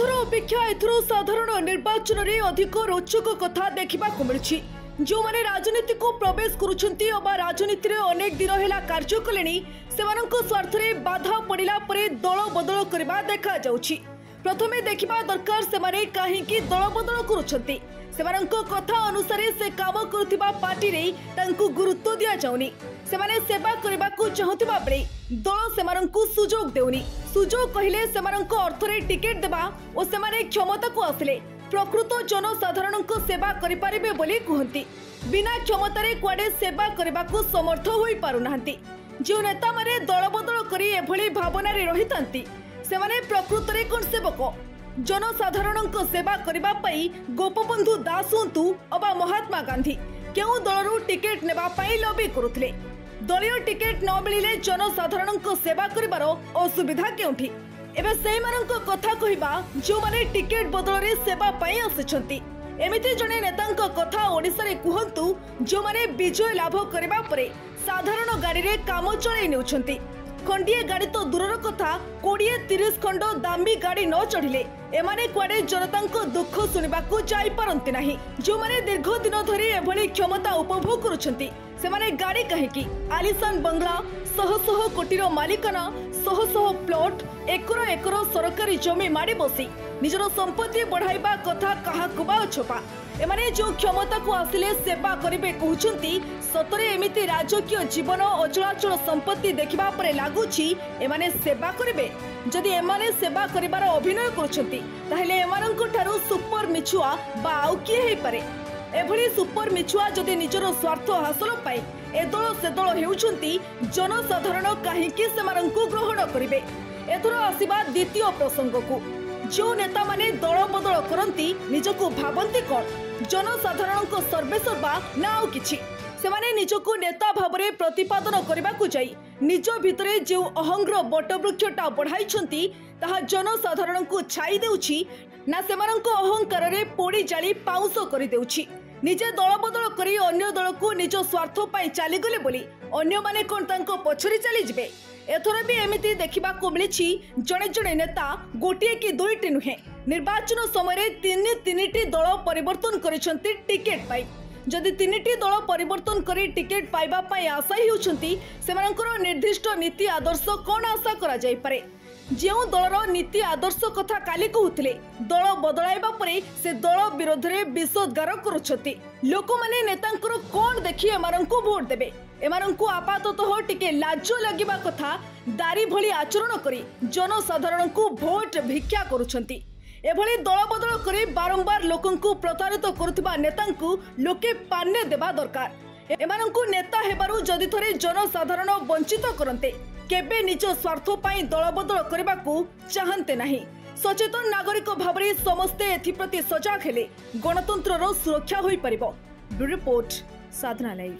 सबुथर अपेक्षा एथर साधारण निर्वाचन में अधिक रोचक कथा देखा मिली। जो माने राजनीति को प्रवेश करुछंती अबा राजनीति रे अनेक दिन है कार्य कले से स्वार्थ में बाधा पड़ा पर दल बदल करने देखा जाउछि। प्रथमे देखा दरकार से माने कहीं दल बदल करुछंती सेमानंको कथा अनुसार से काम करुथिबा पार्टी रे तांकु गुरुत्व दिया जाउनी। सेमाने सेवा करबा को चाहुथिबा बेले दल सेमानंको सुजोग देउनी। सुजोग कहिले सेमानंको अर्थ रे टिकेट देबा और सेमाने क्षमता को आसिले प्रकृत जनसाधारणंको सेवा करि पारिबे बोली कहंती। बिना क्षमता रे कुआडे सेवा करबा को समर्थ होई पारुनांती। जो नेता माने दल बदल करी एभली भावना रे रहितांती सेमाने प्रकृत रे कोन सेवक जनसाधारणंको सेवा करबा पई गोपबंधु दास हुंतु अबा महात्मा गांधी केउ दलरू टिकेट नेबा पई लबी करुथले। दलीय टिकेट न मिलिले जनसाधारणंको सेवा करिबार असुविधा केउठी। एबे सेही मानंको कथा कहिबा जो माने टिकेट बदल रे सेवा पई आछिछंती। एमिति जने नेतांको कथा ओडिसा रे कुहंतु जो माने विजय लाभ करबा परे साधारण गाड़ी रे काम चलै नेउछंती। खंडिए गाड़ी तो दूरर कथा 20-30 खंड दामी गाड़ी न चढ़िले एमाने कुआडे जनतांको दुख सुनिबाकू जाई पारंती नाही। जो माने दीर्घ दिन धरी एभली क्षमता उपभोग करुछंती सेमाने गाड़ी कहिकी आलिशान बंगला शह शह कोटीर मालिकाना शह शह प्लॉट एकर एकर सरकारी जमी माड़ी बसी निजर संपत्ति बढ़ाइबा कथा काहाकू बा छपा। एमाने जो क्षमता को आसिले सेवा करिबे कहउछंती सतरे एमिति राजकीय जीवन अचलाचल संपत्ति देखिबा परे लागुछि एमाने सेवा करिबे। जदि एमाने सेवा करिबार अभिनय करुछंती ताहेले एमानंको ठारू सुपर मिछुआ बा आउ किए हेइ पारे। एभली सुपर मिछुआ जदि निजर स्वार्थ हासिल पाए ए दल से दल हेउछंती जनसाधारण काहेकि सेमानंको ग्रहण करिबे। एथर आसीबा द्वितीय प्रसंग को जो नेता माने दल बदल करंती निजको भाबंती कोन जनसाधारणको सर्वेसर्वा ना आउ किछि। सेमाने निजको नेता भाबरे प्रतिपादन करबा को जाई निज भितरे जो अहंग्र बटवृक्षटा बढ़ाइछंती ताहा जनसाधारणको छाई देउछि ना सेमानंको अहंकार रे पोड़ी जाली पाउस करि देउछि। निजे दल बदल करी अन्य दल को निज स्वार्थ पाई चली गले बोली अन्य माने कोन तांको पछरी चली जिबे। एथर भी एमिति देखिबा को मिलिछि जणे जणे नेता गोटिए कि दुईटी नुहे निर्वाचन समय तीन दल परिवर्तन करिसंती टिकेट पाई। जदि तीनटी दल परिवर्तन करी टिकेट पाइबा पाई आशा हेउछंती सेमानकर निर्दिष्ट नीति आदर्श कोन आशा करा जाय पारे। जेउ दलर नीति आदर्श कथा काली कहउथिले दल बदलाइबा परे से दल विरोध रे विषोद्गार करुछंती। लोक माने नेतांकर कोन देखि एमानंको वोट देबे। एमानंको आपाततः टिके लाज लागिबा कथा दारी भली आचरण करी जनसाधारणको वोट भिक्षा करुछंती। एभली दल बदल करी बारंबार लोकंको प्रतारित करुथिबा नेतांको लोके पान्ने देबा दरकार। एमानंको नेता हेबारु जदि थरे जनसाधारण वंचित करन्ते केबे निज स्वार्थ पाई दल बदल करबाकू चाहन्ते नाही। सचेतन नागरिक भाबरे समस्ते एथिप्रति सजग हेले गणतंत्रर सुरक्षा होई परिबो। ब्यूरो रिपोर्ट साधना लाइव।